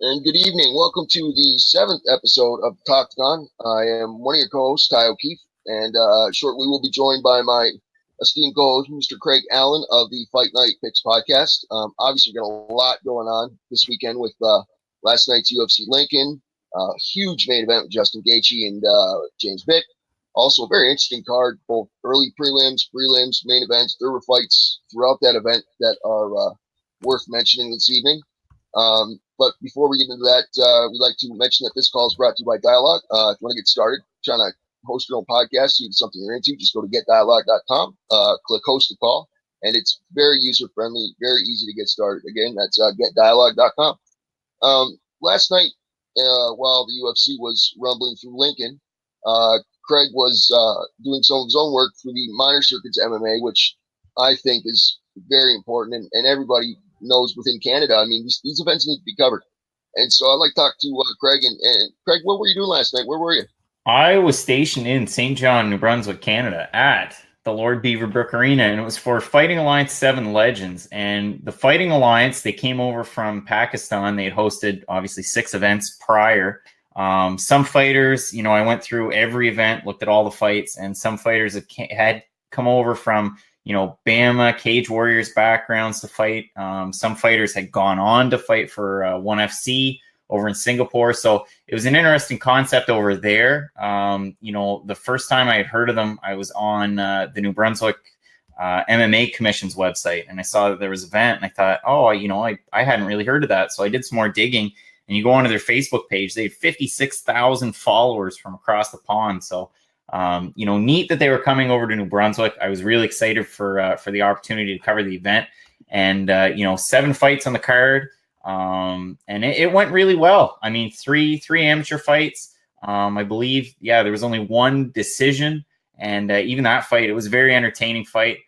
And good evening. Welcome to the seventh episode of Talktagon. I am one of your co-hosts, Ty O'Keefe, and shortly we'll be joined by my esteemed co-host, Mr. Craig Allen of the Fight Night Picks podcast. Obviously, we've got a lot going on this weekend with last night's UFC Lincoln, huge main event with Justin Gaethje and James Vick. Also, a very interesting card, both early prelims, main events. There were fights throughout that event that are worth mentioning this evening. But before we get into that, we'd like to mention that this call is brought to you by Dialogue. If you want to get started, trying to host your own podcast, see if it's something you're into, just go to getdialogue.com, click host the call, and it's very user friendly, very easy to get started. Again, that's getdialogue.com. Last night, while the UFC was rumbling through Lincoln, Craig was doing some of his own work through the minor circuits MMA, which I think is very important, and everybody knows within Canada. I mean, these events need to be covered. And so I'd like to talk to Craig. And Craig, what were you doing last night? Where were you? I was stationed in St. John, New Brunswick, Canada at the Lord Beaverbrook Arena, and it was for Fighting Alliance 7 Legends. And the Fighting Alliance, they came over from Pakistan. They had hosted, obviously, 6 events prior. Some fighters, I went through every event, looked at all the fights, and some fighters had come over from Bama, Cage Warriors backgrounds to fight. Some fighters had gone on to fight for 1FC over in Singapore. So it was an interesting concept over there. The first time I had heard of them, I was on the New Brunswick MMA Commission's website, and I saw that there was an event, and I thought, I hadn't really heard of that. So I did some more digging, and you go onto their Facebook page, they had 56,000 followers from across the pond. So neat that they were coming over to New Brunswick. I was really excited for the opportunity to cover the event, and 7 fights on the card, and it went really well. I mean, three amateur fights. I believe, there was only one decision, and even that fight, it was a very entertaining fight.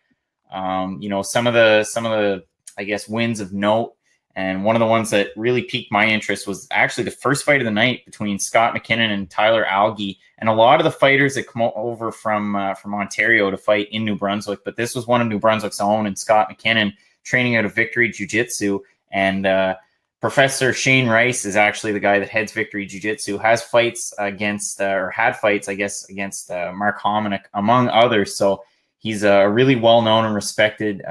Some of the I guess wins of note. And one of the ones that really piqued my interest was actually the first fight of the night between Scott McKinnon and Tyler Algie. And a lot of the fighters that come over from Ontario to fight in New Brunswick, but this was one of New Brunswick's own, and Scott McKinnon training out of Victory Jiu-Jitsu. And Professor Shane Rice is actually the guy that heads Victory Jiu-Jitsu, has fights against, or had fights, I guess, against Mark Hominick, among others. So he's a really well-known and respected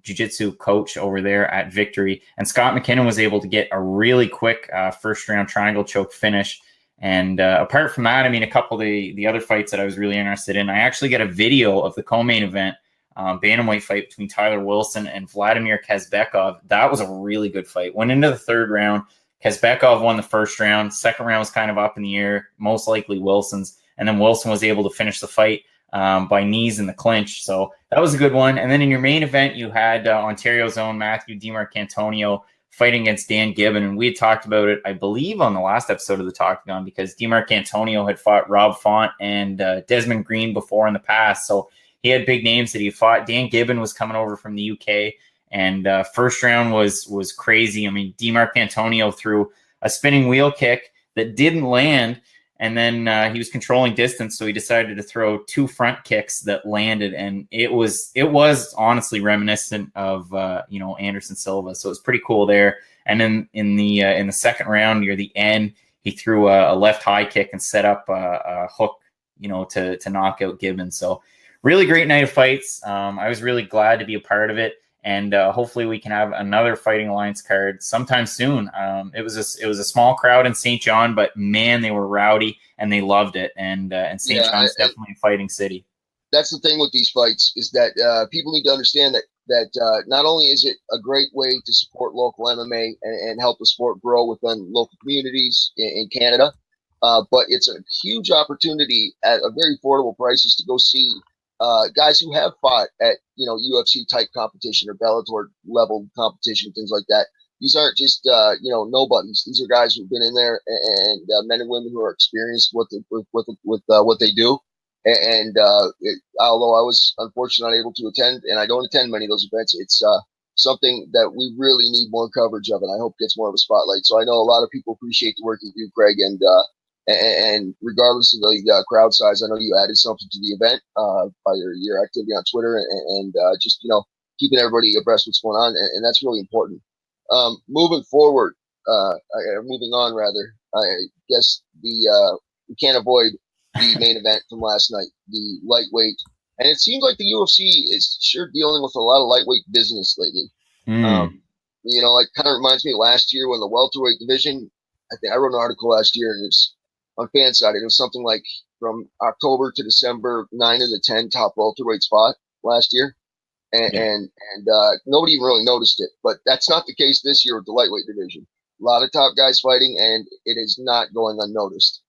jiu-jitsu coach over there at Victory. And Scott McKinnon was able to get a really quick first-round triangle choke finish. And apart from that, I mean, a couple of the other fights that I was really interested in, I actually got a video of the co-main event, bantamweight fight between Tyler Wilson and Vladimir Kazbekov. That was a really good fight. Went into the third round. Kazbekov won the first round. Second round was kind of up in the air, most likely Wilson's. And then Wilson was able to finish the fight by knees in the clinch. So that was a good one. And then in your main event, you had Ontario's own Matthew DiMarcantonio fighting against Dan Gibbon. And we had talked about it, I believe, on the last episode of the Talktagon, because DiMarcantonio had fought Rob Font and Desmond Green before in the past. So he had big names that he fought. Dan Gibbon was coming over from the UK, and first round was crazy. I mean, DiMarcantonio threw a spinning wheel kick that didn't land, and then he was controlling distance, so he decided to throw 2 front kicks that landed, and it was honestly reminiscent of Anderson Silva. So it was pretty cool there. And then in the second round near the end, he threw a left high kick and set up a hook, to knock out Gibbon. So really great night of fights. I was really glad to be a part of it. And hopefully we can have another Fighting Alliance card sometime soon. It was a small crowd in St. John, but man, they were rowdy and they loved it. And St. John's definitely a fighting city. That's the thing with these fights, is that people need to understand that not only is it a great way to support local MMA and help the sport grow within local communities in Canada, but it's a huge opportunity at a very affordable prices to go see guys who have fought at UFC type competition or Bellator level competition, things like that. These aren't just nobodies. These are guys who've been in there, and men and women who are experienced with what they do. And although I was unfortunately not able to attend, and I don't attend many of those events, it's something that we really need more coverage of, and I hope gets more of a spotlight. So I know a lot of people appreciate the work you do, Craig, and regardless of the crowd size, I know you added something to the event by your activity on Twitter and just keeping everybody abreast of what's going on, and that's really important. Moving forward, moving on rather. I guess we can't avoid the main event from last night, the lightweight. And it seems like the UFC is sure dealing with a lot of lightweight business lately. It kind of reminds me of last year when the welterweight division, I wrote an article last year and it was on Fanside. It was something like from October to December, 9 of the 10 top welterweight spot last year. And nobody even really noticed it. But that's not the case this year with the lightweight division. A lot of top guys fighting, and it is not going unnoticed.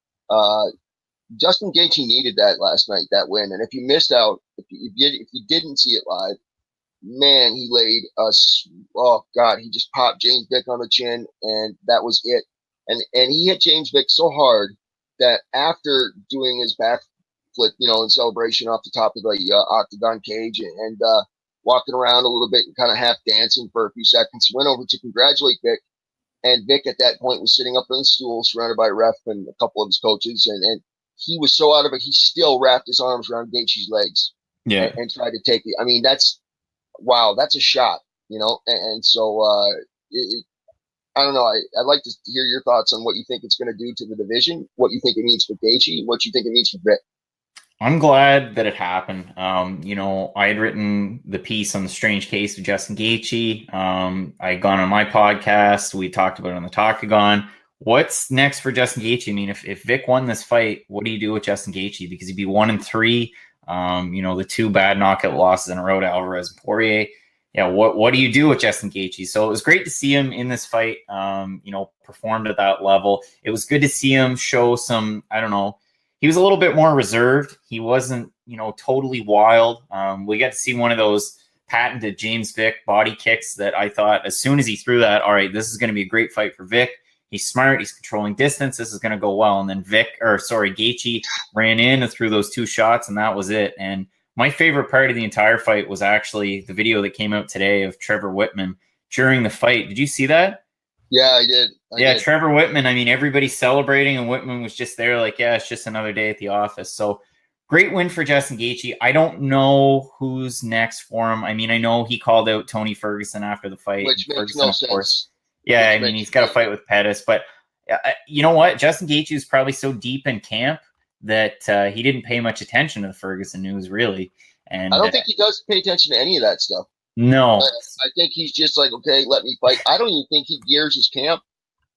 Justin Gaethje needed that last night, that win. And if you missed out, if you didn't see it live, man, he laid us. Oh God, he just popped James Vick on the chin, and that was it. And he hit James Vick so hard that after doing his backflip, in celebration off the top of the octagon cage and walking around a little bit and kind of half dancing for a few seconds, he went over to congratulate Vick. And Vic at that point was sitting up on the stool surrounded by a ref and a couple of his coaches. And he was so out of it, he still wrapped his arms around Gaethje's legs and tried to take it. I mean, that's a shot, And so I don't know. I'd like to hear your thoughts on what you think it's going to do to the division, what you think it means for Gaethje, what you think it means for Vic. I'm glad that it happened. I had written the piece on the strange case of Justin Gaethje. I had gone on my podcast. We talked about it on the Talktagon. What's next for Justin Gaethje? I mean, if Vic won this fight, what do you do with Justin Gaethje? Because he'd be 1-3. The 2 bad knockout losses in a row to Alvarez and Poirier. Yeah, what do you do with Justin Gaethje? So it was great to see him in this fight. Performed at that level. It was good to see him show some. I don't know. He was a little bit more reserved. He wasn't, totally wild. We got to see one of those patented James Vick body kicks that I thought as soon as he threw that, all right, this is going to be a great fight for Vic. He's smart. He's controlling distance. This is going to go well. And then Gaethje ran in and threw those 2 shots, and that was it. And my favorite part of the entire fight was actually the video that came out today of Trevor Whitman during the fight. Did you see that? Yeah, I did. I did. Trevor Whitman. I mean, everybody's celebrating, and Whitman was just there like, yeah, it's just another day at the office. So great win for Justin Gaethje. I don't know who's next for him. I mean, I know he called out Tony Ferguson after the fight. Which makes no sense. Yeah, I mean, he's got a fight with Pettis. But you know what? Justin Gaethje is probably so deep in camp that he didn't pay much attention to the Ferguson news, really. And I don't think he does pay attention to any of that stuff. No. I think he's just like, okay, let me fight. I don't even think he gears his camp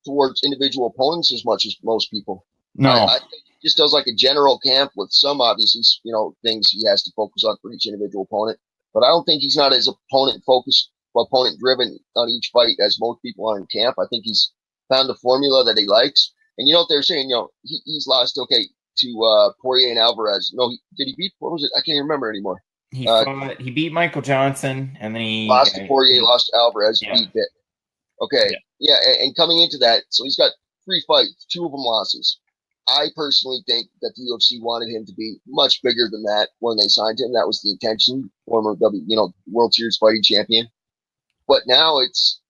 towards individual opponents as much as most people. No. I think he just does like a general camp with some obviously, things he has to focus on for each individual opponent. But I don't think he's not as opponent-focused, opponent-driven on each fight as most people are in camp. I think he's found a formula that he likes. And you know what they're saying? He's lost, to Poirier and Alvarez. No, did he beat? What was it? I can't even remember anymore. He beat Michael Johnson, and then he lost to Poirier, lost to Alvarez, beat Vick. Okay, yeah, and coming into that, so he's got 3 fights, 2 of them losses. I personally think that the UFC wanted him to be much bigger than that when they signed him. That was the intention. Former World Series fighting champion. But now it's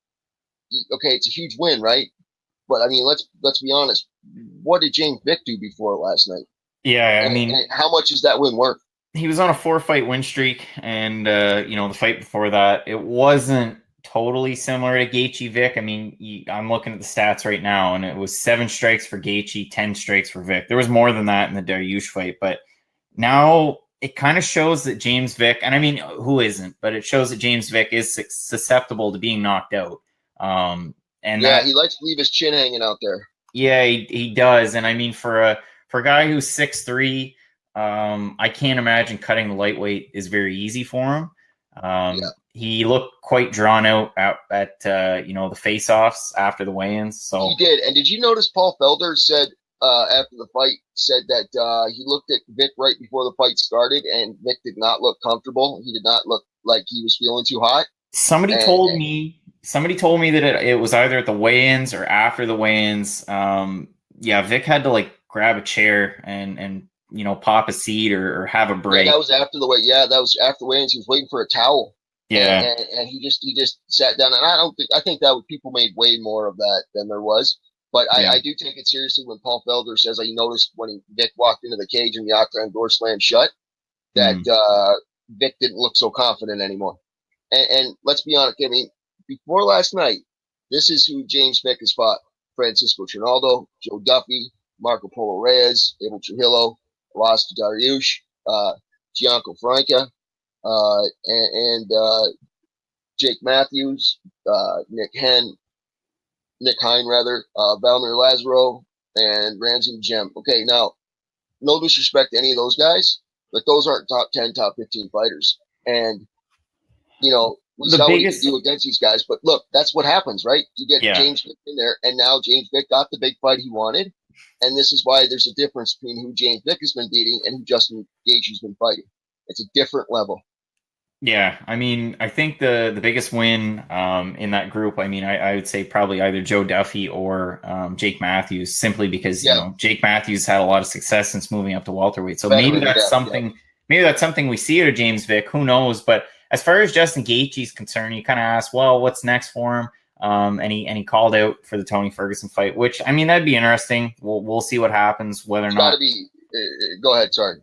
a huge win, right? But I mean, let's be honest. What did James Vick do before last night? Yeah, and how much is that win worth? He was on a 4-fight win streak, and the fight before that, it wasn't totally similar to Gaethje Vick. I mean, I'm looking at the stats right now, and it was 7 strikes for Gaethje, 10 strikes for Vick. There was more than that in the Dariush fight, but now it kind of shows that James Vick, and I mean, who isn't? But it shows that James Vick is susceptible to being knocked out. He likes to leave his chin hanging out there. Yeah, he does, and I mean, for a guy who's 6'3". I can't imagine cutting the lightweight is very easy for him. He looked quite drawn out at the face-offs after the weigh-ins. So he did. And did you notice Paul Felder said after the fight that he looked at Vic right before the fight started, and Vic did not look comfortable. He did not look like he was feeling too hot. Somebody told me that it was either at the weigh-ins or after the weigh-ins. Vic had to grab a chair and pop a seat or have a break. Yeah, that was after the weigh. Yeah, that was after weigh-ins. He was waiting for a towel. Yeah, and he just sat down. And I think that people made way more of that than there was. But I do take it seriously when Paul Felder says he noticed when Vic walked into the cage and the octagon door slammed shut that Vic didn't look so confident anymore. And let's be honest, I mean, before last night, This is who James Vick has fought: Francisco Trinaldo, Joe Duffy, Marco Polo Reyes, Abel Trujillo, lost to Dariush, Gianco Franca, and Jake Matthews, Nick Hine, Valmir Lazaro, and Ramsey Gem. Okay, now, no disrespect to any of those guys, but those aren't top 10, top 15 fighters. And, we saw what he could do against these guys. But look, that's what happens, right? You get James Vick in there, and now James Vick got the big fight he wanted. And this is why there's a difference between who James Vick has been beating and who Justin Gaethje's been fighting. It's a different level. Yeah, I mean, I think the biggest win in that group, I mean, I would say probably either Joe Duffy or Jake Matthews, simply because Jake Matthews had a lot of success since moving up to welterweight. So maybe that's something. Maybe that's something we see out of James Vick. Who knows? But as far as Justin Gaethje is concerned, you kind of ask, well, what's next for him? And he called out for the Tony Ferguson fight, which, I mean, that'd be interesting. We'll see what happens. Whether or not, go ahead. Sorry.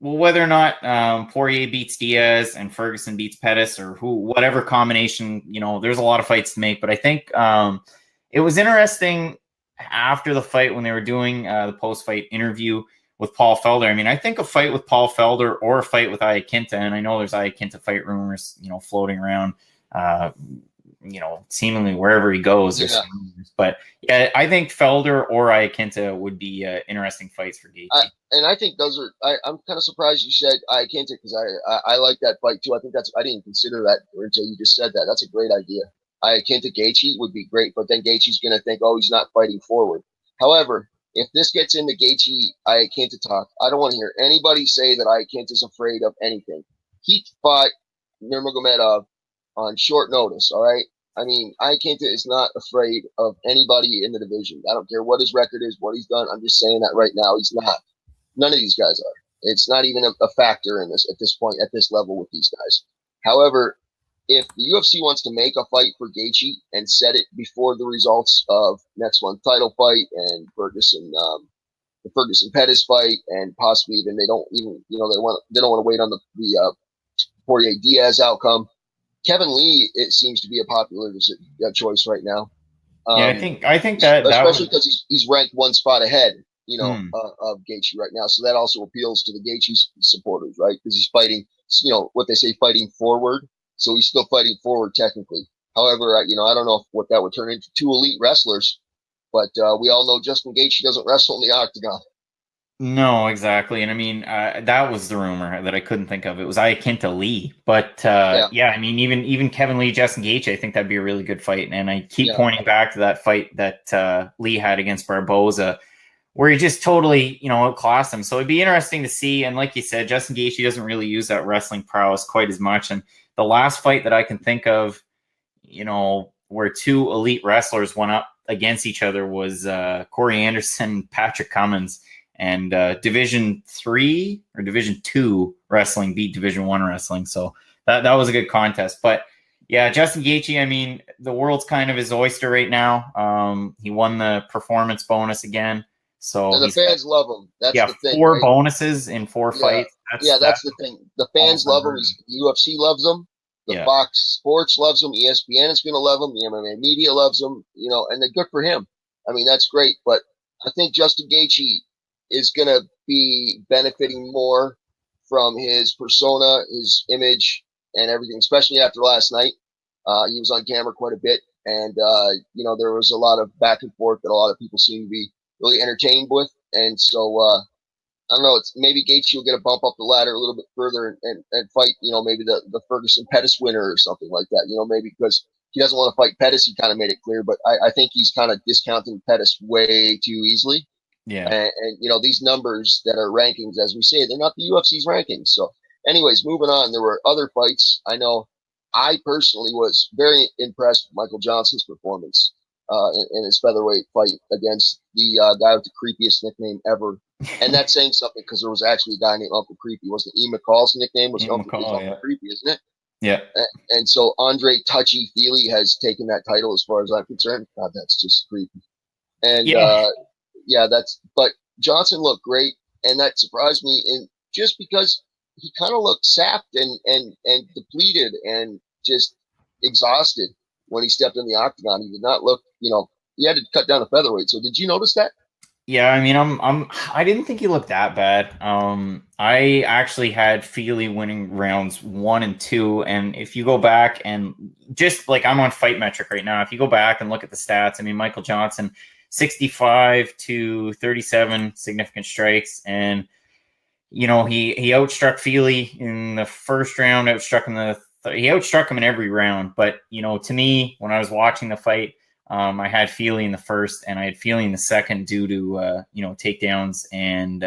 Whether or not Poirier beats Diaz and Ferguson beats Pettis, or whatever combination, there's a lot of fights to make. But I think it was interesting after the fight when they were doing the post-fight interview with Paul Felder. I mean, I think a fight with Paul Felder or a fight with Iaquinta, and I know there's Iaquinta fight rumors, floating around, seemingly wherever he goes. Yeah. But yeah, I think Felder or Iaquinta would be interesting fights for Gaethje. And I think those are. I'm kind of surprised you said Iaquinta, because I like that fight too. I think I didn't consider that until you just said that. That's a great idea. Iaquinta Gaethje would be great, but then Gaethje's going to think, oh, he's not fighting forward. However, if this gets into Gaethje Iaquinta talk, I don't want to hear anybody say that Iaquinta's afraid of anything. He fought Nurmagomedov on short notice. All right. I mean, Iaquinta is not afraid of anybody in the division. I don't care what his record is, what he's done. I'm just saying that right now. He's not. None of these guys are. It's not even a factor in this at this point, at this level with these guys. However, if the UFC wants to make a fight for Gaethje and set it before the results of next month's title fight and the Ferguson Pettis fight, and possibly even they don't want to wait on the Poirier Diaz outcome. Kevin Lee, it seems to be a popular choice right now. I think that especially because he's ranked one spot ahead, of Gaethje right now. So that also appeals to the Gaethje supporters, right? Because he's fighting, what they say, fighting forward. So he's still fighting forward technically. However, I don't know what that would turn into. Two elite wrestlers, but we all know Justin Gaethje doesn't wrestle in the octagon. No, exactly. And I mean, that was the rumor that I couldn't think of. It was Iaquinta Lee. But I mean, even Kevin Lee, Justin Gaethje, I think that'd be a really good fight. And I keep pointing back to that fight that Lee had against Barboza, where he just totally, outclassed him. So it'd be interesting to see. And like you said, Justin Gaethje doesn't really use that wrestling prowess quite as much. And the last fight that I can think of, where two elite wrestlers went up against each other was Corey Anderson, Patrick Cummins. And Division 3 or Division 2 wrestling beat Division 1 wrestling. So that was a good contest. But yeah, Justin Gaethje, I mean, the world's kind of his oyster right now. He won the performance bonus again. So and the fans love him. That's the thing. 4 bonuses in 4 fights. That's the thing. The fans love him. UFC loves him. The Fox Sports loves him. ESPN is going to love him. The MMA media loves him. And they're good for him. I mean, that's great. But I think Justin Gaethje is going to be benefiting more from his persona, his image, and everything, especially after last night. He was on camera quite a bit, and, there was a lot of back and forth that a lot of people seem to be really entertained with. And so, I don't know, it's maybe Gaethje will get a bump up the ladder a little bit further and fight, maybe the Ferguson Pettis winner or something like that, maybe because he doesn't want to fight Pettis. He kind of made it clear, but I think he's kind of discounting Pettis way too easily. Yeah. And these numbers that are rankings, as we say, they're not the UFC's rankings. So anyways, moving on, there were other fights. I know I personally was very impressed with Michael Johnson's performance in his featherweight fight against the guy with the creepiest nickname ever. And that's saying something, because there was actually a guy named Uncle Creepy. Wasn't E. McCall's nickname? Was Uncle Creepy, isn't it? Yeah. And so Andre Touchy Feely has taken that title, as far as I'm concerned. God, that's just creepy. And but Johnson looked great, and that surprised me, and just because he kind of looked sapped and depleted and just exhausted. when he stepped in the octagon. He did not look, he had to cut down the featherweight. So did you notice that? Yeah, I mean, I didn't think he looked that bad. I actually had Feely winning rounds 1 and 2, and if you go back and just like I'm on Fight Metric right now, if you go back and look at the stats, I mean, Michael Johnson, 65 to 37 significant strikes, and he outstruck Feely in the first round, outstruck him he outstruck him in every round. But to me, when I was watching the fight, I had Feely in the first, and I had Feely in the second due to takedowns and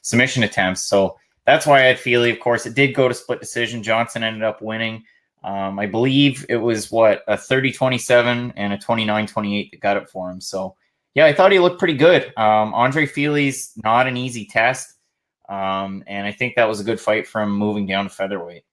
submission attempts. So that's why I had Feely. Of course, it did go to split decision. Johnson ended up winning. I believe it was a 30-27 and a 29-28 that got it for him. So yeah, I thought he looked pretty good. Andre Feely's not an easy test, and I think that was a good fight from moving down to featherweight.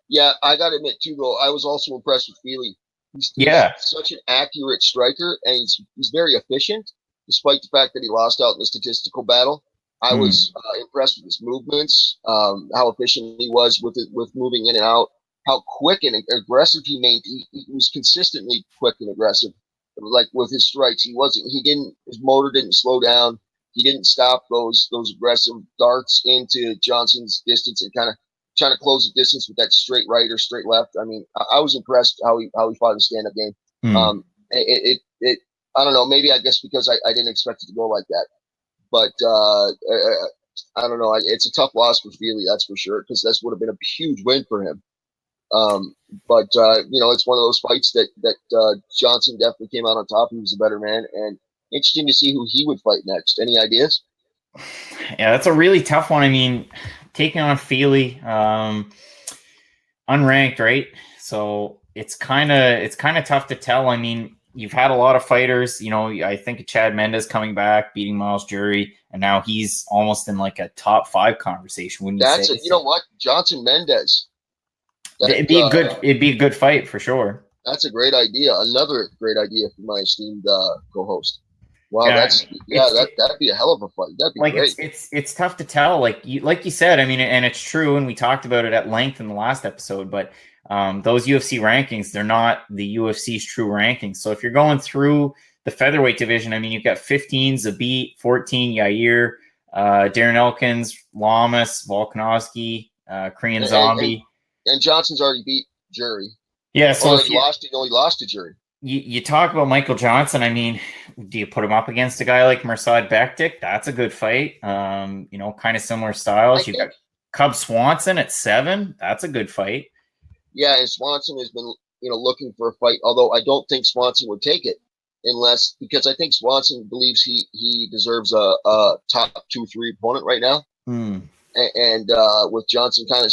Yeah, I got to admit too, though, I was also impressed with Feely. He's such an accurate striker, and he's very efficient, despite the fact that he lost out in the statistical battle. I was impressed with his movements, how efficient he was with moving in and out, how quick and aggressive he made. He was consistently quick and aggressive, like with his strikes. His motor didn't slow down. He didn't stop those aggressive darts into Johnson's distance and kind of trying to close the distance with that straight right or straight left. I mean, I was impressed how he fought his stand-up game. I don't know, maybe I guess because I didn't expect it to go like that. But I don't know. It's a tough loss for Feely, that's for sure, because this would have been a huge win for him. But it's one of those fights that Johnson definitely came out on top. He was a better man, and interesting to see who he would fight next. Any ideas? Yeah, that's a really tough one. I mean, taking on Feely, unranked, right? So it's kind of tough to tell. I mean, you've had a lot of fighters. I think Chad Mendes coming back, beating Miles Jury, and now he's almost in like a top 5 conversation. Wouldn't you say? You know what, Johnson Mendes. It'd be a good fight for sure. That's a great idea. Another great idea for my esteemed co-host. Wow, that'd be a hell of a fight. That'd be great. It's tough to tell. Like you said, I mean, and it's true, and we talked about it at length in the last episode. But those UFC rankings, they're not the UFC's true rankings. So if you're going through the featherweight division, I mean, you've got 15 Zabit, 14 Yair, Darren Elkins, Lamas, Volkanovski, Korean Zombie, and Johnson's already beat Jury. Yeah, so he only lost to Jury. You talk about Michael Johnson. I mean, do you put him up against a guy like Mirsad Bektik? That's a good fight. Kind of similar styles. You got Cub Swanson at 7. That's a good fight. Yeah, and Swanson has been, looking for a fight. Although I don't think Swanson would take it because I think Swanson believes he deserves a top 2-3 opponent right now. And with Johnson, kind of,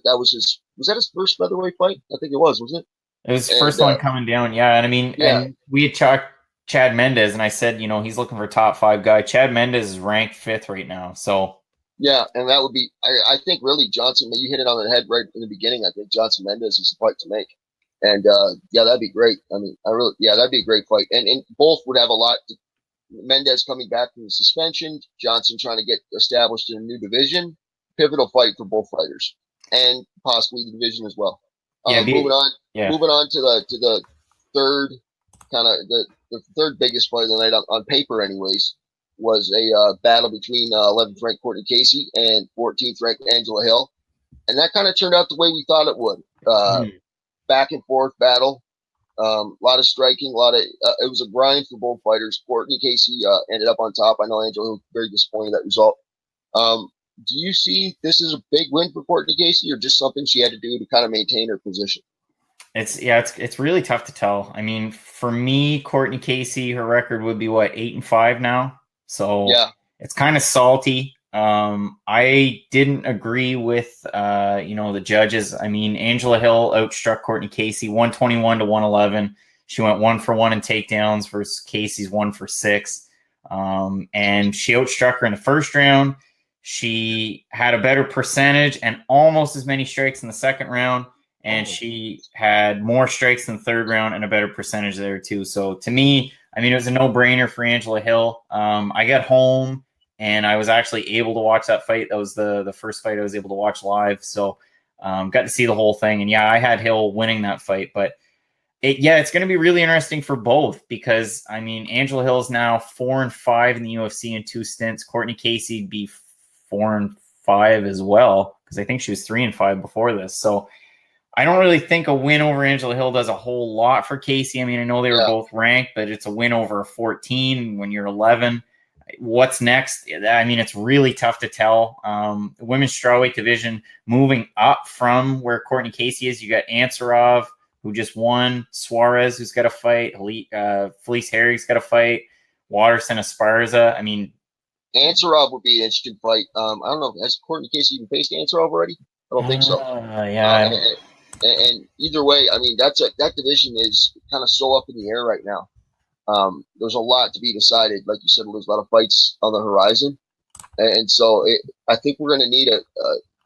that was that his first featherweight fight? I think it was, wasn't it? It was the first one coming down, yeah. And I mean, and we had chalked Chad Mendes, and I said, he's looking for a top 5 guy. Chad Mendes is ranked 5th right now, so. Yeah, and that would be, I think really Johnson, you hit it on the head right in the beginning. I think Johnson Mendes is a fight to make. And that'd be great. I mean, that'd be a great fight. And both would have a lot. Mendes coming back from the suspension, Johnson trying to get established in a new division. Pivotal fight for both fighters, and possibly the division as well. Moving on to the third the third biggest fight of the night on paper, anyways, was a battle between 11th ranked Courtney Casey and 14th ranked Angela Hill, and that kind of turned out the way we thought it would. Back and forth battle, a lot of striking, it was a grind for both fighters. Courtney Casey ended up on top. I know Angela Hill was very disappointed in that result. Do you see this as a big win for Courtney Casey, or just something she had to do to kind of maintain her position? It's really tough to tell. I mean, for me, Courtney Casey, her record would be 8-5 now. So yeah, it's kind of salty. I didn't agree with the judges. I mean, Angela Hill outstruck Courtney Casey 121 to 111. She went 1 for 1 in takedowns versus Casey's 1 for 6. And she outstruck her in the first round. She had a better percentage and almost as many strikes in the second round. And she had more strikes in the third round and a better percentage there too. So to me, I mean, it was a no-brainer for Angela Hill. I got home and I was actually able to watch that fight. That was the first fight I was able to watch live. So got to see the whole thing. And yeah, I had Hill winning that fight. But It's going to be really interesting for both because, I mean, Angela Hill's now 4-5 in the UFC in 2 stints. Courtney Casey'd be 4-5 as well because I think she was 3-5 before this. So I don't really think a win over Angela Hill does a whole lot for Casey. I mean, I know they were both ranked, but it's a win over a 14 when you're 11. What's next? I mean, it's really tough to tell. The women's strawweight division moving up from where Courtney Casey is. You got Ansarov, who just won, Suarez, who's got a fight, Felice Herrig's got a fight, Waterson Esparza. I mean, Ansarov would be an interesting fight. I don't know. Has Courtney Casey even faced Ansarov already? I don't think so. And either way, I mean, that division is kind of so up in the air right now. There's a lot to be decided. Like you said, there's a lot of fights on the horizon. And so I think we're going to need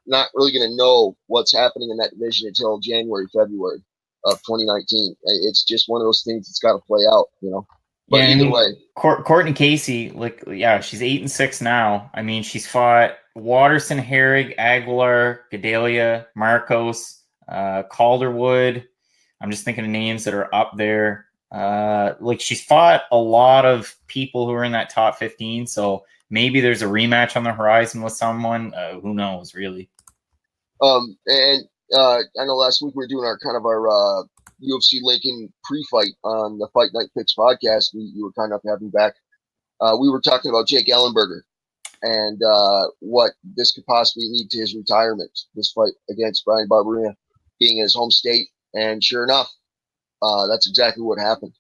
not really going to know what's happening in that division until January, February of 2019. It's just one of those things that's got to play out, you know. But either way, Courtney Casey, she's 8-6 now. I mean, she's fought Waterson, Herrig, Aguilar, Gedalia, Marcos, Calderwood. I'm just thinking of names that are up there. She's fought a lot of people who are in that top 15. So maybe there's a rematch on the horizon with someone. Who knows, really? I know last week we were doing our UFC Lincoln pre-fight on the Fight Night Picks podcast. You were kind enough to have me back. We were talking about Jake Ellenberger and what this could possibly lead to his retirement, this fight against Brian Barberina being in his home state. And sure enough, that's exactly what happened.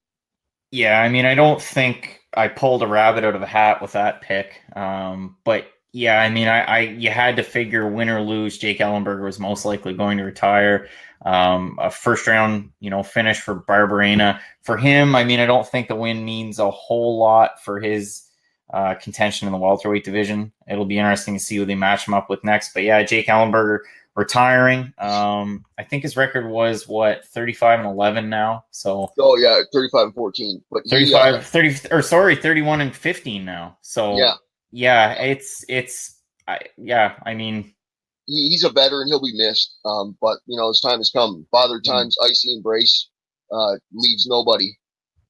Yeah, I mean, I don't think I pulled a rabbit out of a hat with that pick. But yeah, I mean, you had to figure win or lose, Jake Ellenberger was most likely going to retire. A first round, finish for Barberena. For him, I mean, I don't think the win means a whole lot for his contention in the welterweight division. It'll be interesting to see who they match him up with next. But yeah, Jake Ellenberger retiring. I think his record was 35-11 now. So 35-14. But 31-15 now. So yeah, I mean, he's a veteran. He'll be missed. But his time has come. Father Time's icy embrace leaves nobody.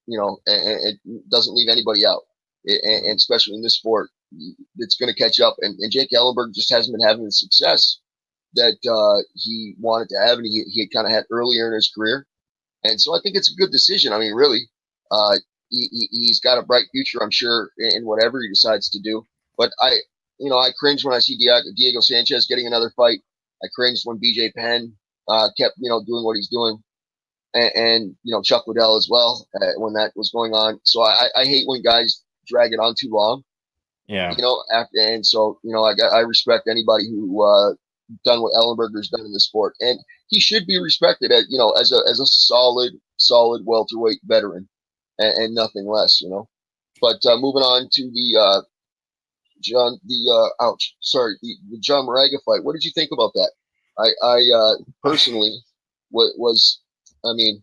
And it doesn't leave anybody out. And especially in this sport, it's going to catch up. And Jake Ellenberger just hasn't been having the success that he wanted to have, and he had kind of had earlier in his career. And so I think it's a good decision. I mean, really, he's got a bright future, I'm sure, in whatever he decides to do. But I cringe when I see Diego Sanchez getting another fight. I cringed when BJ Penn kept, doing what he's doing. And Chuck Liddell as well when that was going on. So I hate when guys drag it on too long. Yeah. And so, I respect anybody who done what Ellenberger's done in the sport. And he should be respected as a solid welterweight veteran and nothing less, But moving on to the John Moraga fight. What did you think about that? I personally it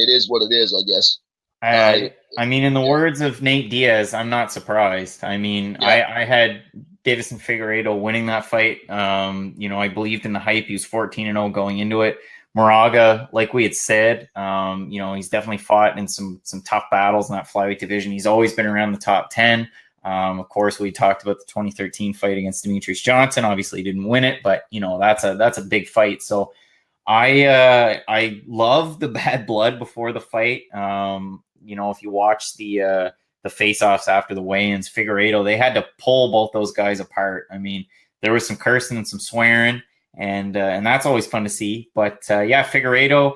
is what it is, I guess. I mean, in the words of Nate Diaz, I'm not surprised. I mean, I had Davison Figueiredo winning that fight. I believed in the hype. He was 14-0 going into it. Moraga, like we had said, he's definitely fought in some tough battles in that flyweight division. He's always been around the top 10. Of course, we talked about the 2013 fight against Demetrius Johnson. Obviously, he didn't win it, but that's a big fight. So I love the bad blood before the fight. If you watch the face-offs after the weigh-ins, Figueiredo, they had to pull both those guys apart. I mean, there was some cursing and some swearing, and that's always fun to see. But Figueiredo,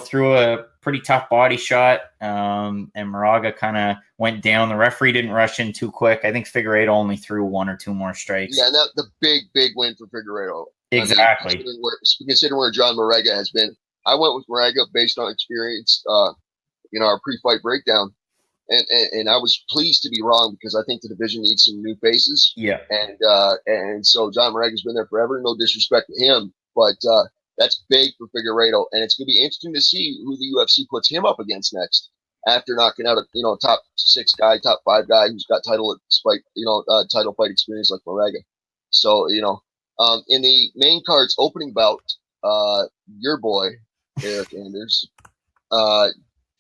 threw a pretty tough body shot, and Moraga kind of went down. The referee didn't rush in too quick. I think Figueiredo only threw 1 or 2 more strikes. Yeah, and the big win for Figueiredo. Exactly. I mean, considering where John Moraga has been, I went with Moraga based on experience. Our pre-fight breakdown, and I was pleased to be wrong because I think the division needs some new faces. Yeah. And so John Moraga's been there forever. No disrespect to him, but that's big for Figueiredo, and it's going to be interesting to see who the UFC puts him up against next after knocking out a top 6 guy, top 5 guy who's got title fight experience like Moraga. So in the main card's opening bout, your boy Eric Anders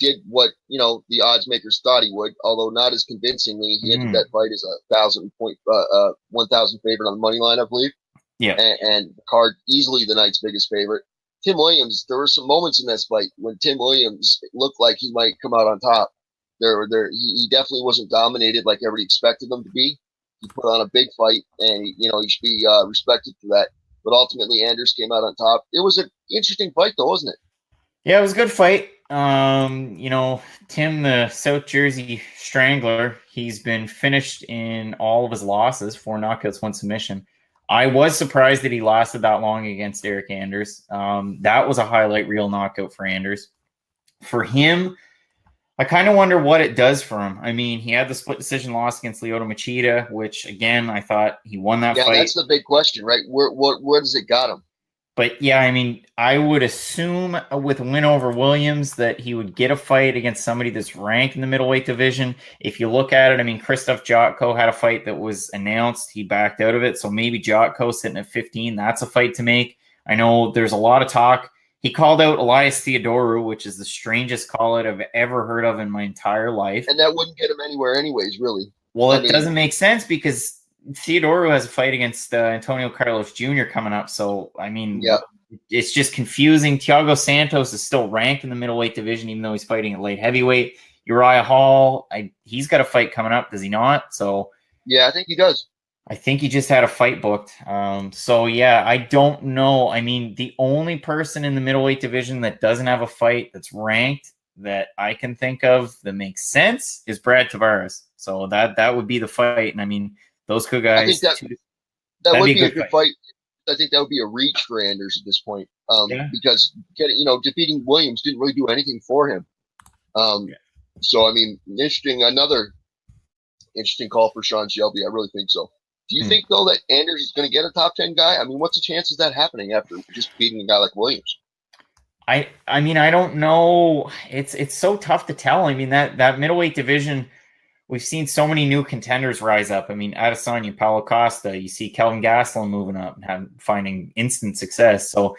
did what, the odds makers thought he would, although not as convincingly. He entered that fight as a 1,000 favorite on the money line, I believe. Yeah. And the card easily the night's biggest favorite. Tim Williams, there were some moments in this fight when Tim Williams looked like he might come out on top. He definitely wasn't dominated like everybody expected him to be. He put on a big fight, and he should be respected for that. But ultimately, Anders came out on top. It was an interesting fight, though, wasn't it? Yeah, it was a good fight. Tim, the South Jersey Strangler, he's been finished in all of his losses, 4 knockouts, 1 submission. I was surprised that he lasted that long against Eric Anders. That was a highlight reel knockout for Anders. For him, I kind of wonder what it does for him. I mean, he had the split decision loss against Lyoto Machida, which, again, I thought he won that fight. Yeah, that's the big question, right? Where does it got him? But, yeah, I mean, I would assume with a win over Williams that he would get a fight against somebody that's ranked in the middleweight division. If you look at it, I mean, Krzysztof Jotko had a fight that was announced. He backed out of it. So maybe Jotko sitting at 15, that's a fight to make. I know there's a lot of talk. He called out Elias Theodorou, which is the strangest call out I've ever heard of in my entire life. And that wouldn't get him anywhere anyways, really. Well, it doesn't make sense because Theodorou has a fight against Antonio Carlos Jr. coming up. So, I mean, it's just confusing. Thiago Santos is still ranked in the middleweight division, even though he's fighting at light heavyweight. Uriah Hall, he's got a fight coming up, does he not? So, yeah, I think he does. I think he just had a fight booked. So, yeah, I don't know. I mean, the only person in the middleweight division that doesn't have a fight that's ranked that I can think of that makes sense is Brad Tavares. So that would be the fight. And, I mean, those two guys. I think that would be a good fight. I think that would be a reach for Anders at this point, because defeating Williams didn't really do anything for him. So I mean, another interesting call for Sean Shelby. I really think so. Do you think though that Anders is going to get a top 10 guy? I mean, what's the chance of that happening after just beating a guy like Williams? I mean, I don't know. It's so tough to tell. I mean, that middleweight division. We've seen so many new contenders rise up. I mean, Adesanya, Paulo Costa, you see Kelvin Gastelum moving up and finding instant success. So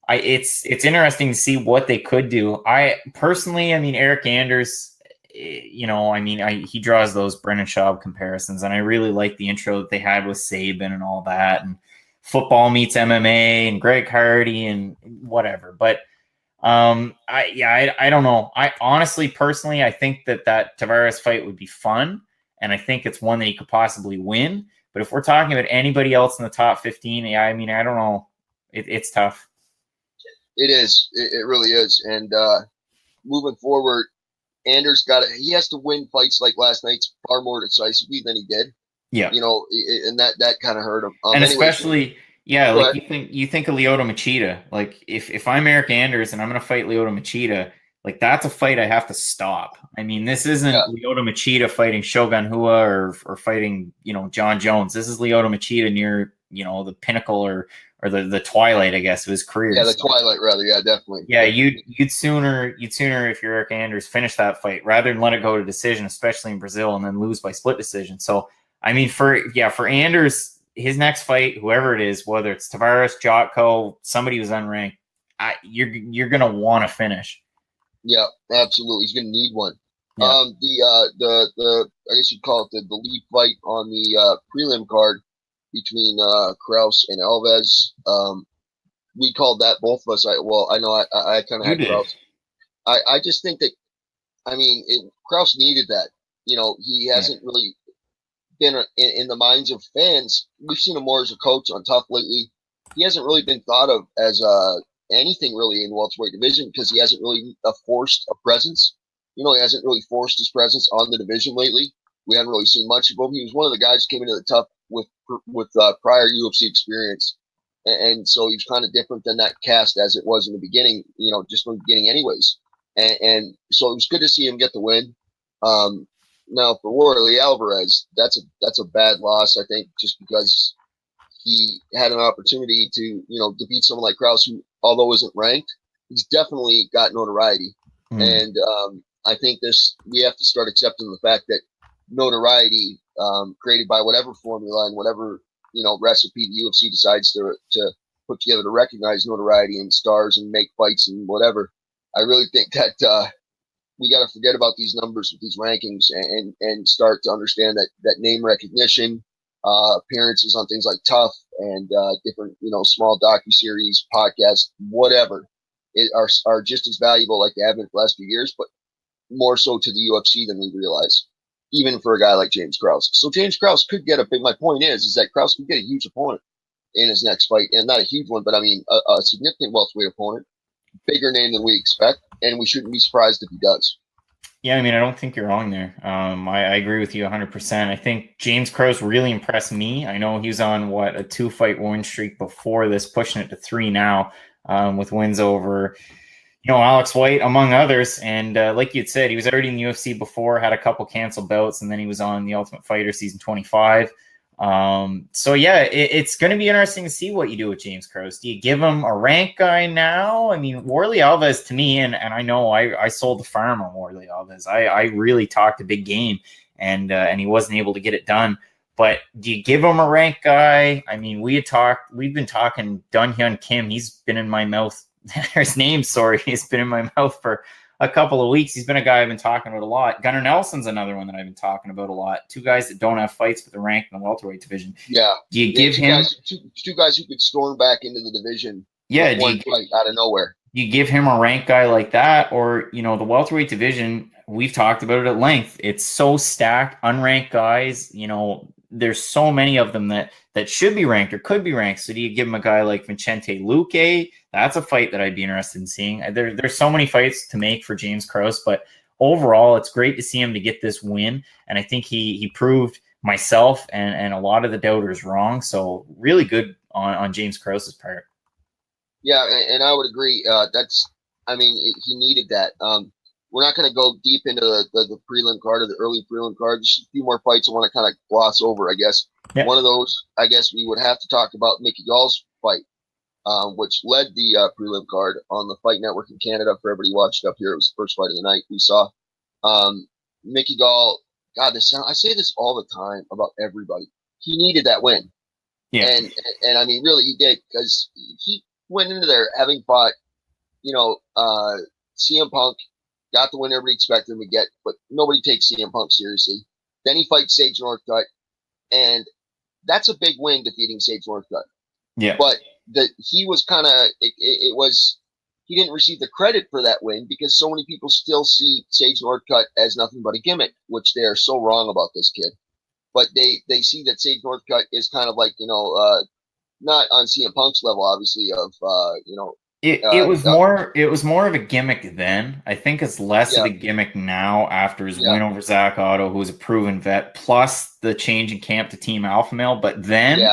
it's interesting to see what they could do. I personally, I mean, Eric Anders, he draws those Brennan Schaub comparisons, and I really like the intro that they had with Saban and all that, and football meets MMA and Greg Hardy and whatever. But I don't know. I honestly, personally, I think that Tavares fight would be fun, and I think it's one that he could possibly win. But if we're talking about anybody else in the top 15, I mean, I don't know. It's tough. It is. It really is. And moving forward, Anders he has to win fights like last night's far more decisively than he did. Yeah. And that kind of hurt him. And especially. Yeah, like you think of Lyoto Machida. Like if I'm Eric Anders and I'm going to fight Lyoto Machida, like that's a fight I have to stop. I mean, this isn't Lyoto Machida fighting Shogun Rua or fighting John Jones. This is Lyoto Machida near the pinnacle or the twilight, I guess, of his career. Yeah, the twilight rather. Yeah, definitely. Yeah, you'd sooner if you're Eric Anders finish that fight rather than let it go to decision, especially in Brazil, and then lose by split decision. So I mean, for Anders. His next fight, whoever it is, whether it's Tavares, Jotko, somebody who's unranked, you're gonna want to finish. Yeah, absolutely. He's gonna need one. Yeah. The I guess you'd call it the lead fight on the prelim card between Krause and Alves. We called that, both of us. I know I kind of had Krause. I just think that, I mean, Krause needed that. He hasn't really been in the minds of fans. We've seen him more as a coach on Tough lately. He hasn't really been thought of as anything really in welterweight division because he hasn't really forced a presence. He hasn't really forced his presence on the division lately. We haven't really seen much of him. He was one of the guys who came into the Tough with prior UFC experience, and so he's kind of different than that cast as it was in the beginning. Just from the beginning, anyways. And so it was good to see him get the win. Now for Warley Alvarez, that's a bad loss, I think, just because he had an opportunity to, defeat someone like Krause, who, although isn't ranked, he's definitely got notoriety. And I think we have to start accepting the fact that notoriety, created by whatever formula and whatever, recipe the UFC decides to put together to recognize notoriety and stars and make fights and whatever. I really think that we got to forget about these numbers with these rankings and start to understand that name recognition, appearances on things like Tough and different, small docuseries, podcasts, whatever, are just as valuable like they have been for the last few years, but more so to the UFC than we realize, even for a guy like James Krause. So James Krause could get my point is that Krause could get a huge opponent in his next fight, and not a huge one, but I mean a significant welterweight opponent, bigger name than we expect, and we shouldn't be surprised if he does. Yeah, I mean, I don't think you're wrong there. I agree with you 100%. I think James Krause really impressed me. I know he was on, a 2-fight win streak before this, pushing it to 3 now, with wins over, Alex White, among others. And like you'd said, he was already in the UFC before, had a couple canceled bouts, and then he was on The Ultimate Fighter season 25. So yeah, it's going to be interesting to see what you do with James Krause. Do you give him a rank guy now? I mean, Warlley Alves to me, and I know I sold the farm on Warlley Alves. I really talked a big game, and he wasn't able to get it done. But do you give him a rank guy? I mean, we've been talking Dun Hyun Kim. He's been in my mouth. His name, sorry, he's been in my mouth for a couple of weeks. He's been a guy I've been talking about a lot. Gunnar Nelson's another one that I've been talking about a lot. 2 guys that don't have fights, but they're ranked in the welterweight division. Yeah. Do you give him two guys who could storm back into the division? Yeah. One fight out of nowhere. Do you give him a ranked guy like that, or the welterweight division? We've talked about it at length. It's so stacked, unranked guys. There's so many of them that should be ranked or could be ranked. So do you give him a guy like Vicente Luque? That's a fight that I'd be interested in seeing. There's so many fights to make for James Krause, but overall, it's great to see him to get this win. And I think he proved myself and a lot of the doubters wrong. So really good on James Krause's part. Yeah, and I would agree. He needed that. We're not going to go deep into the prelim card or the early prelim card. Just a few more fights I want to kind of gloss over, I guess. Yep. One of those, I guess we would have to talk about Mickey Gall's fight, which led the prelim card on the Fight Network in Canada. For everybody watching up here, it was the first fight of the night we saw. Mickey Gall, God, I say this all the time about everybody. He needed that win. Yeah. And I mean, really, he did, because he went into there having fought, CM Punk, got the win everybody expected him to get, but nobody takes CM Punk seriously. Then he fights Sage Northcutt, and that's a big win, defeating Sage Northcutt. Yeah. But he was kind of, he didn't receive the credit for that win because so many people still see Sage Northcutt as nothing but a gimmick, which they are so wrong about this kid. But they see that Sage Northcutt is kind of like, not on CM Punk's level, obviously, of, It was more of a gimmick then. I think it's less of a gimmick now after his win over Zach Otto, who's a proven vet, plus the change in camp to Team Alpha Male. But then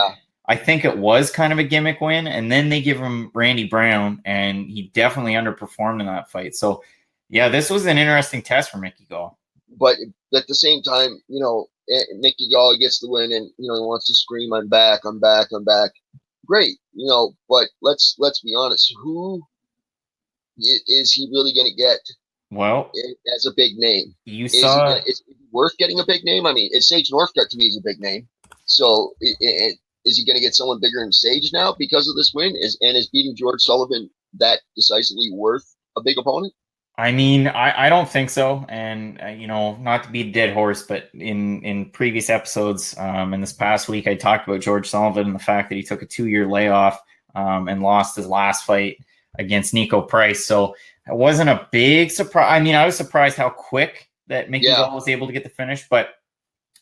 I think it was kind of a gimmick win, and then they give him Randy Brown, and he definitely underperformed in that fight. So, yeah, this was an interesting test for Mickey Gall. But at the same time, Mickey Gall gets the win, and he wants to scream, "I'm back, I'm back, I'm back." Great, but let's be honest. Who is he really going to get? Well, as a big name, is it worth getting a big name? I mean, Sage Northcutt to me is a big name. So, is he going to get someone bigger than Sage now because of this win? Is beating George Sullivan that decisively worth a big opponent? I mean, I don't think so. And, not to beat a dead horse, but in previous episodes, in this past week, I talked about George Sullivan and the fact that he took a 2-year layoff and lost his last fight against Nico Price. So it wasn't a big surprise. I mean, I was surprised how quick that Mickey Gall was able to get the finish, but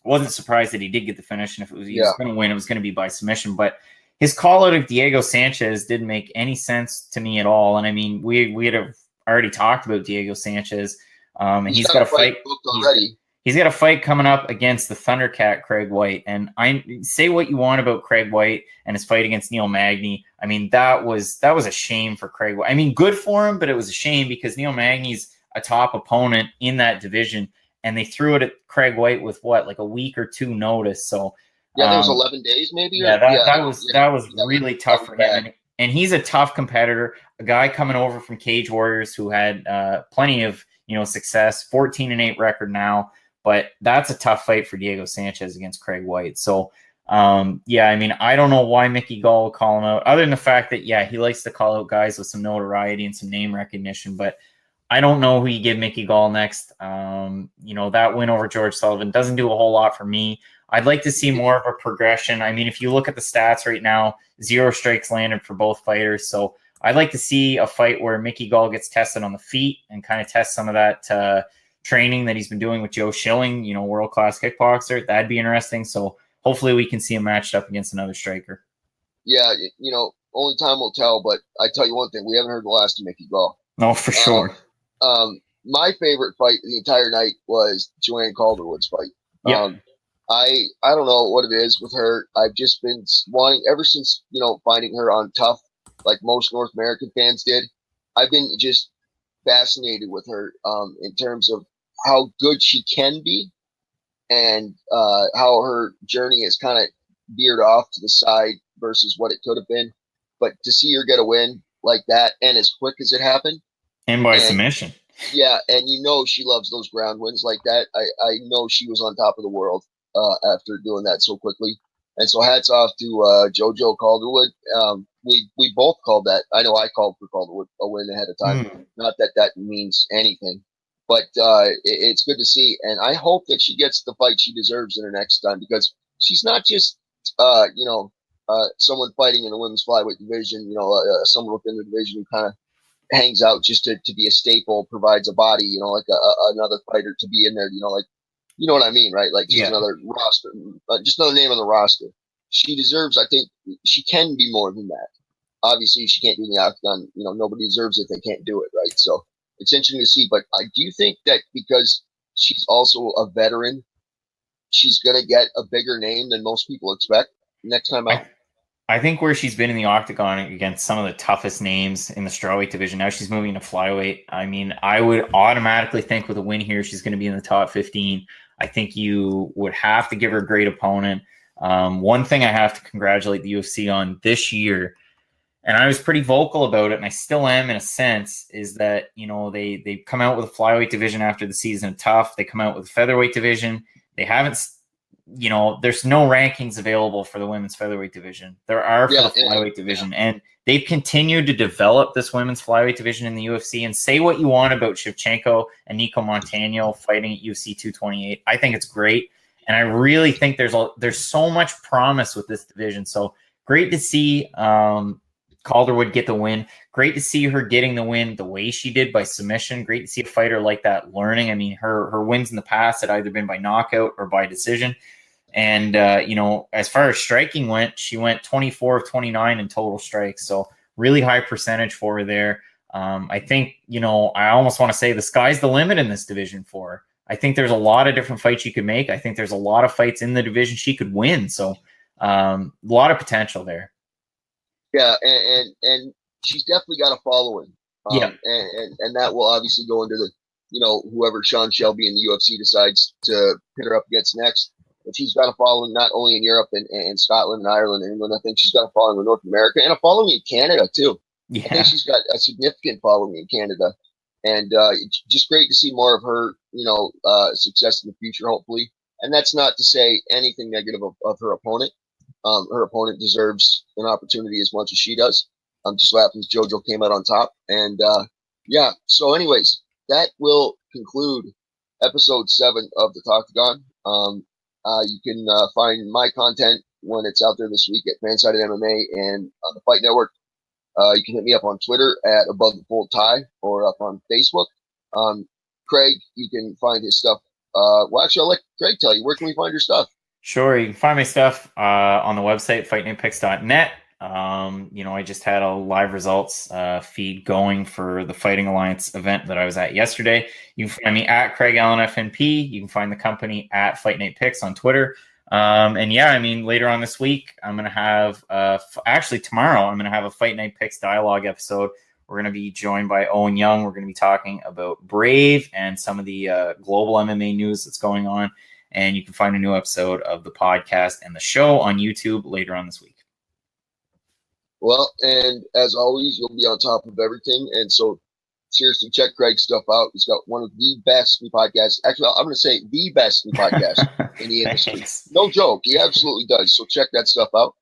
wasn't surprised that he did get the finish. And if he was going to win, it was going to be by submission. But his call out of Diego Sanchez didn't make any sense to me at all. And I mean, we had already talked about Diego Sanchez, and he's got a fight already. He's got a fight coming up against the Thundercat Craig White. And I say what you want about Craig White and his fight against Neil Magny. I mean, that was a shame for Craig White. I mean, good for him, but it was a shame because Neil Magny's a top opponent in that division, and they threw it at Craig White with like a week or 2 notice. So there was 11 days maybe. That was really tough for him. And he's a tough competitor, a guy coming over from Cage Warriors who had plenty of success, 14-8 record now. But that's a tough fight for Diego Sanchez against Craig White. So, I mean, I don't know why Mickey Gall will call him out, other than the fact that, he likes to call out guys with some notoriety and some name recognition. But I don't know who you give Mickey Gall next. That win over George Sullivan doesn't do a whole lot for me. I'd like to see more of a progression. I mean, if you look at the stats right now, 0 strikes landed for both fighters. So I'd like to see a fight where Mickey Gall gets tested on the feet and kind of test some of that training that he's been doing with Joe Schilling, world-class kickboxer. That'd be interesting. So hopefully we can see him matched up against another striker. Yeah, only time will tell, but I tell you one thing, we haven't heard the last of Mickey Gall. No, for sure. My favorite fight the entire night was Joanne Calderwood's fight. Yeah. I don't know what it is with her. I've just been wanting ever since, finding her on Tough, like most North American fans did. I've been just fascinated with her in terms of how good she can be and how her journey is kind of veered off to the side versus what it could have been. But to see her get a win like that and as quick as it happened. And by submission. Yeah, and she loves those ground wins like that. I know she was on top of the world after doing that so quickly. And so hats off to JoJo Calderwood. We both called that. I know I called for Calderwood a win ahead of time. Not that that means anything, but it's good to see. And I hope that she gets the fight she deserves in her next time, because she's not just someone fighting in the women's flyweight division. Someone within the division who kind of hangs out just to be a staple, provides a body. Like another fighter to be in there. You know what I mean, right? Like just another roster, just another name on the roster. She deserves, I think, she can be more than that. Obviously, she can't do the octagon. Nobody deserves it. They can't do it, right? So it's interesting to see. But I do think that because she's also a veteran, she's going to get a bigger name than most people expect next time out. I think where she's been in the octagon against some of the toughest names in the strawweight division, now she's moving to flyweight. I mean, I would automatically think with a win here, she's going to be in the top 15. I think you would have to give her a great opponent. One thing I have to congratulate the UFC on this year, and I was pretty vocal about it, and I still am in a sense, is that, they come out with a flyweight division after the season of Tough. They come out with a featherweight division. They haven't, there's no rankings available for the women's featherweight division. There are for the flyweight division, and they've continued to develop this women's flyweight division in the UFC. And say what you want about Shevchenko and Nico Montano fighting at UFC 228. I think it's great, and I really think there's so much promise with this division. So great to see Calderwood get the win. Great to see her getting the win the way she did, by submission. Great to see a fighter like that learning. I mean, her wins in the past had either been by knockout or by decision. And, as far as striking went, she went 24 of 29 in total strikes. So really high percentage for her there. I think, I almost want to say the sky's the limit in this division for her. I think there's a lot of different fights she could make. I think there's a lot of fights in the division she could win. So a lot of potential there. Yeah, and she's definitely got a following. And that will obviously go into the, whoever Sean Shelby in the UFC decides to pit her up against next. But she's got a following not only in Europe and Scotland and Ireland and England. I think she's got a following in North America and a following in Canada too. Yeah. I think she's got a significant following in Canada. And it's just great to see more of her, success in the future, hopefully. And that's not to say anything negative of her opponent. Her opponent deserves an opportunity as much as she does. Just so happens JoJo came out on top. And so anyways, that will conclude episode 7 of the Talktagon. You can find my content when it's out there this week at Fansided MMA and on the Fight Network. You can hit me up on Twitter at Above the Fold Tie or up on Facebook. Craig, you can find his stuff. Actually, I'll let Craig tell you. Where can we find your stuff? Sure. You can find my stuff on the website, fightnightpicks.net. I just had a live results feed going for the Fighting Alliance event that I was at yesterday. You can find me at Craig Allen FNP. You can find the company at Fight Night Picks on Twitter. Later on this week, I'm going to have, tomorrow, I'm going to have a Fight Night Picks dialogue episode. We're going to be joined by Owen Young. We're going to be talking about Brave and some of the global MMA news that's going on. And you can find a new episode of the podcast and the show on YouTube later on this week. Well, and as always, you'll be on top of everything. And so seriously, check Craig's stuff out. He's got one of the best new podcasts. Actually, I'm going to say the best new podcast in the industry. No joke. He absolutely does. So check that stuff out.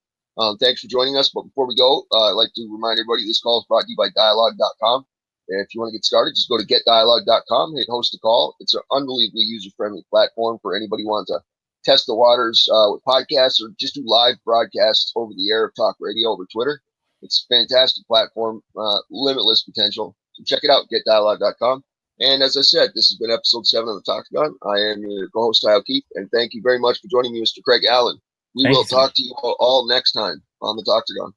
Thanks for joining us. But before we go, I'd like to remind everybody this call is brought to you by Dialogue.com. And if you want to get started, just go to getdialogue.com, hit host a call. It's an unbelievably user-friendly platform for anybody who wants to test the waters with podcasts or just do live broadcasts over the air of talk radio over Twitter. It's a fantastic platform, limitless potential. So check it out, getdialogue.com. And as I said, this has been episode 7 of the Talktagon. I am your co-host, Ty O'Keefe, and thank you very much for joining me, Mr. Craig Allen. We will talk to you all next time on the Talktagon.